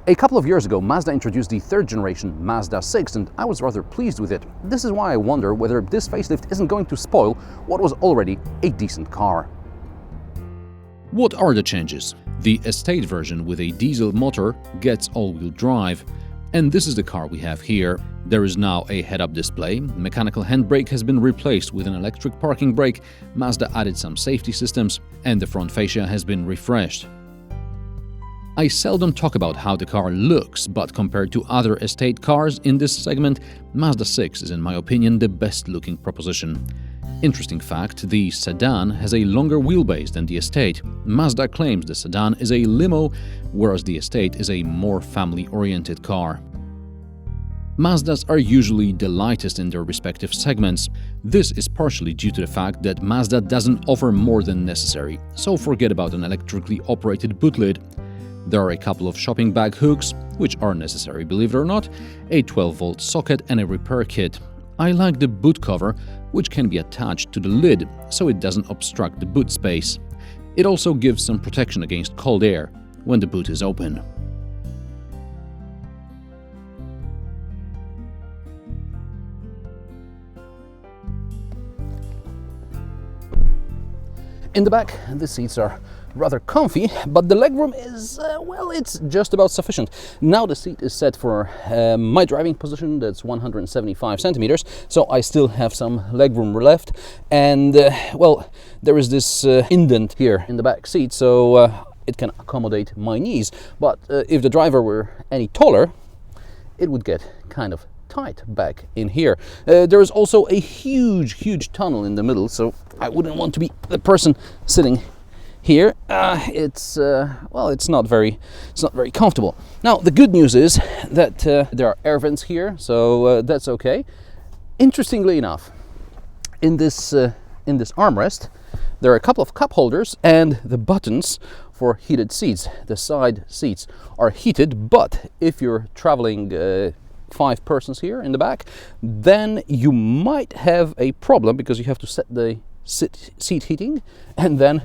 A couple of years ago, Mazda introduced the third generation Mazda6, and I was rather pleased with it. This is why I wonder whether this facelift isn't going to spoil what was already a decent car. What are the changes? The estate version with a diesel motor gets all-wheel drive. And this is the car we have here. There is now a head-up display, mechanical handbrake has been replaced with an electric parking brake, Mazda added some safety systems, and the front fascia has been refreshed. I seldom talk about how the car looks, but compared to other estate cars in this segment, Mazda6 is in my opinion the best-looking proposition. Interesting fact, the sedan has a longer wheelbase than the estate. Mazda claims the sedan is a limo, whereas the estate is a more family-oriented car. Mazdas are usually the lightest in their respective segments. This is partially due to the fact that Mazda doesn't offer more than necessary, so forget about an electrically operated boot lid. There are a couple of shopping bag hooks, which are necessary, believe it or not, a 12-volt socket and a repair kit. I like the boot cover, which can be attached to the lid, so it doesn't obstruct the boot space. It also gives some protection against cold air when the boot is open. In the back, the seats are rather comfy, but the legroom is, well, it's just about sufficient. Now the seat is set for my driving position, that's 175 centimeters, so I still have some legroom left, and well, there is this indent here in the back seat, so it can accommodate my knees, but if the driver were any taller, it would get kind of tight back in here. There is also a huge tunnel in the middle, so I wouldn't want to be the person sitting here. Well, it's not very comfortable. Now the good news is that there are air vents here, so that's okay. Interestingly enough, in this armrest there are a couple of cup holders and the buttons for heated seats. The side seats are heated, but if you're traveling 5 persons here in the back, then you might have a problem because you have to set the seat heating and then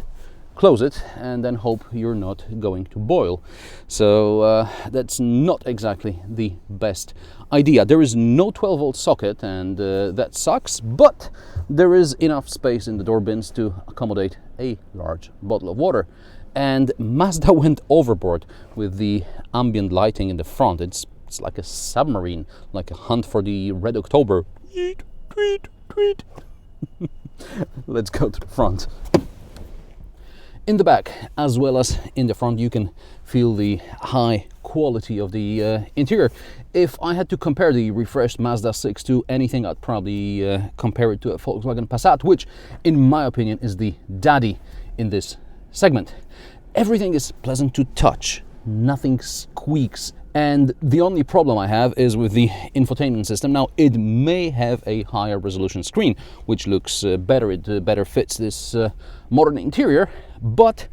close it and then hope you're not going to boil. So that's not exactly the best idea. There is no 12-volt socket, and that sucks, but there is enough space in the door bins to accommodate a large bottle of water. And Mazda went overboard with the ambient lighting in the front. It's like a submarine, like a hunt for the Red October. Tweet, tweet, tweet. Let's go to the front. In the back, as well as in the front, you can feel the high quality of the interior. If I had to compare the refreshed Mazda 6 to anything, I'd probably compare it to a Volkswagen Passat, which, in my opinion, is the daddy in this segment. Everything is pleasant to touch, nothing squeaks, and the only problem I have is with the infotainment system. Now, it may have a higher resolution screen, which looks better, it better fits this modern interior, but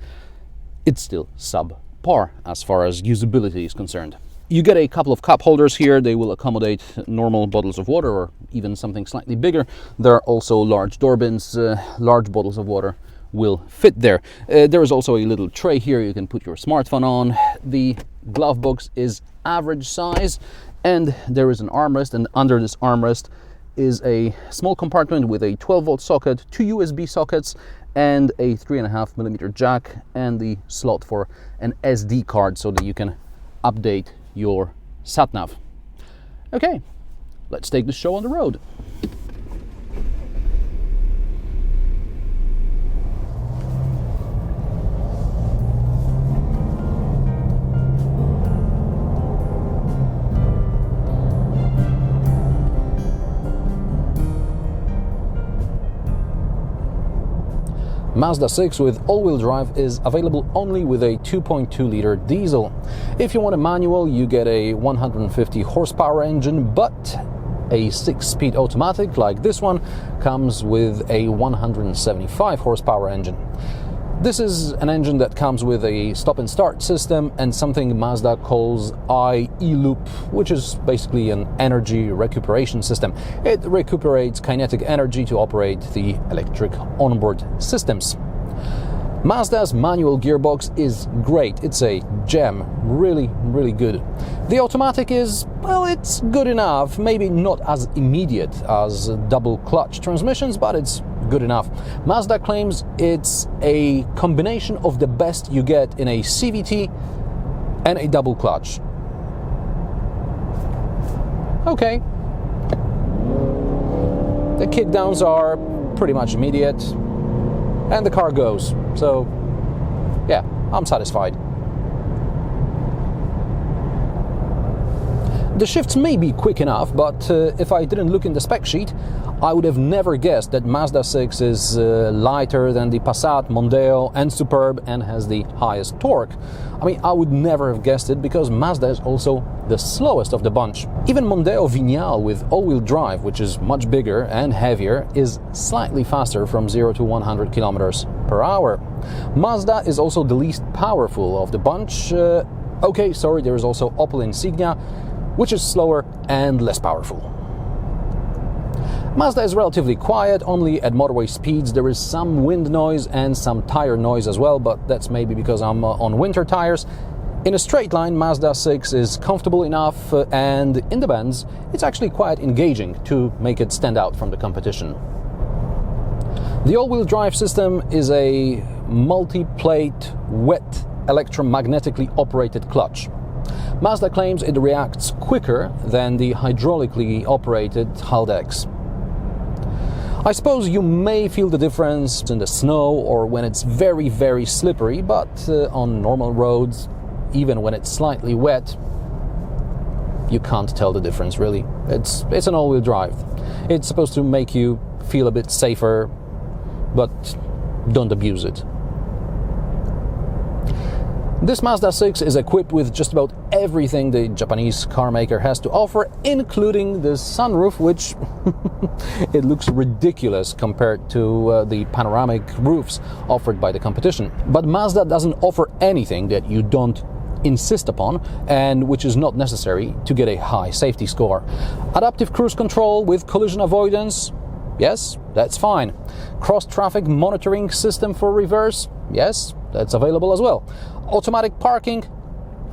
it's still subpar as far as usability is concerned. You get a couple of cup holders here. They will accommodate normal bottles of water or even something slightly bigger. There are also large door bins, large bottles of water will fit there. There is also a little tray here you can put your smartphone on. The glove box is average size, and there is an armrest, and under this armrest is a small compartment with a 12-volt socket, 2 USB sockets, and a 3.5mm jack, and the slot for an SD card so that you can update your sat-nav. Okay, let's take the show on the road. Mazda 6 with all-wheel drive is available only with a 2.2-liter diesel. If you want a manual, you get a 150 horsepower engine, but a 6-speed automatic like this one comes with a 175 horsepower engine. This is an engine that comes with a stop and start system and something Mazda calls e-loop, which is basically an energy recuperation system. It recuperates kinetic energy to operate the electric onboard systems. Mazda's manual gearbox is great. It's a gem. Really, really good. The automatic is, well, it's good enough. Maybe not as immediate as double clutch transmissions, but it's good enough. Mazda claims it's a combination of the best you get in a CVT and a double clutch. Okay. The kickdowns are pretty much immediate, and the car goes. So, yeah, I'm satisfied. The shifts may be quick enough, but if I didn't look in the spec sheet, I would have never guessed that Mazda6 is lighter than the Passat, Mondeo and Superb and has the highest torque. I mean, I would never have guessed it because Mazda is also the slowest of the bunch. Even Mondeo Vignale with all-wheel drive, which is much bigger and heavier, is slightly faster from 0 to 100 kilometers per hour. Mazda is also the least powerful of the bunch. Okay, sorry, there is also Opel Insignia, which is slower and less powerful. Mazda is relatively quiet. Only at motorway speeds there is some wind noise and some tire noise as well, but that's maybe because I'm on winter tires. In a straight line, Mazda 6 is comfortable enough, and in the bends, it's actually quite engaging to make it stand out from the competition. The all-wheel drive system is a multi-plate, wet, electromagnetically operated clutch. Mazda claims it reacts quicker than the hydraulically operated Haldex. I suppose you may feel the difference in the snow or when it's very, very slippery, but on normal roads, even when it's slightly wet, you can't tell the difference really. It's an all-wheel drive. It's supposed to make you feel a bit safer, but don't abuse it. This Mazda 6 is equipped with just about everything the Japanese car maker has to offer, including the sunroof, which it looks ridiculous compared to the panoramic roofs offered by the competition. But Mazda doesn't offer anything that you don't insist upon and which is not necessary to get a high safety score. Adaptive cruise control with collision avoidance? Yes, that's fine. Cross-traffic monitoring system for reverse? Yes, that's available as well. Automatic parking?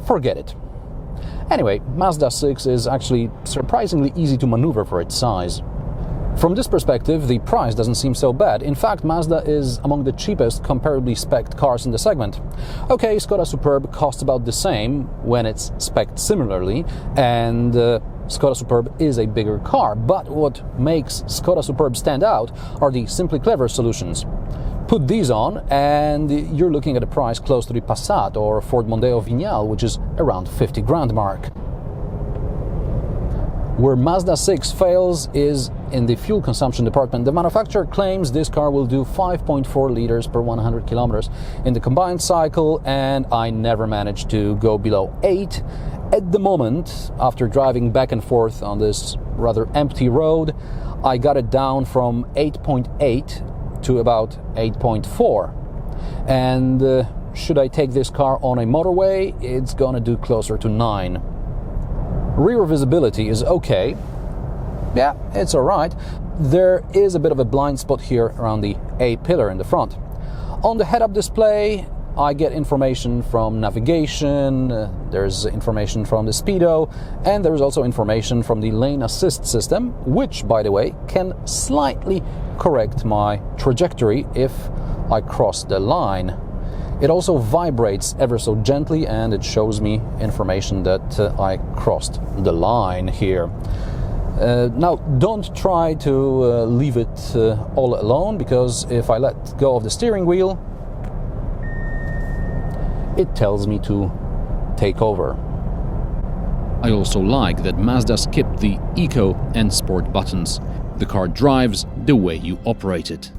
Forget it. Anyway, Mazda 6 is actually surprisingly easy to maneuver for its size. From this perspective, the price doesn't seem so bad. In fact, Mazda is among the cheapest comparably spec'd cars in the segment. Okay, Skoda Superb costs about the same when it's spec'd similarly, and Skoda Superb is a bigger car, but what makes Skoda Superb stand out are the Simply Clever solutions. Put these on and you're looking at a price close to the Passat or Ford Mondeo Vignale, which is around 50 grand mark. Where Mazda 6 fails is in the fuel consumption department. The manufacturer claims this car will do 5.4 liters per 100 kilometers in the combined cycle, and I never managed to go below 8. At the moment, after driving back and forth on this rather empty road, I got it down from 8.8 to about 8.4. And should I take this car on a motorway, it's gonna do closer to 9. Rear visibility is okay. Yeah, it's alright. There is a bit of a blind spot here around the A-pillar in the front. On the head-up display, I get information from navigation, there's information from the speedo, and there's also information from the lane assist system, which, by the way, can slightly correct my trajectory if I cross the line. It also vibrates ever so gently, and it shows me information that I crossed the line here. Now, don't try to leave it all alone, because if I let go of the steering wheel, it tells me to take over. I also like that Mazda skipped the Eco and Sport buttons. The car drives the way you operate it.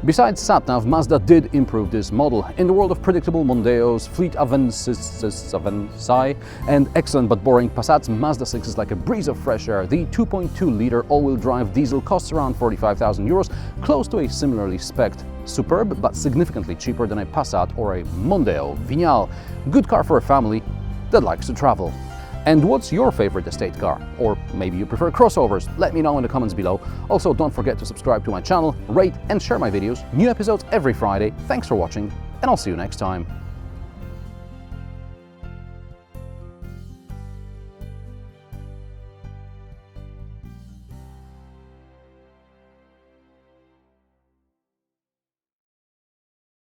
Besides sat-nav, Mazda did improve this model. In the world of predictable Mondeos, fleet Avanci, and excellent but boring Passats, Mazda 6 is like a breeze of fresh air. The 2.2-litre all-wheel drive diesel costs around 45,000 euros, close to a similarly spec'd Superb, but significantly cheaper than a Passat or a Mondeo Vignale. Good car for a family that likes to travel. And what's your favorite estate car? Or maybe you prefer crossovers? Let me know in the comments below. Also, don't forget to subscribe to my channel, rate and share my videos. New episodes every Friday. Thanks for watching, and I'll see you next time.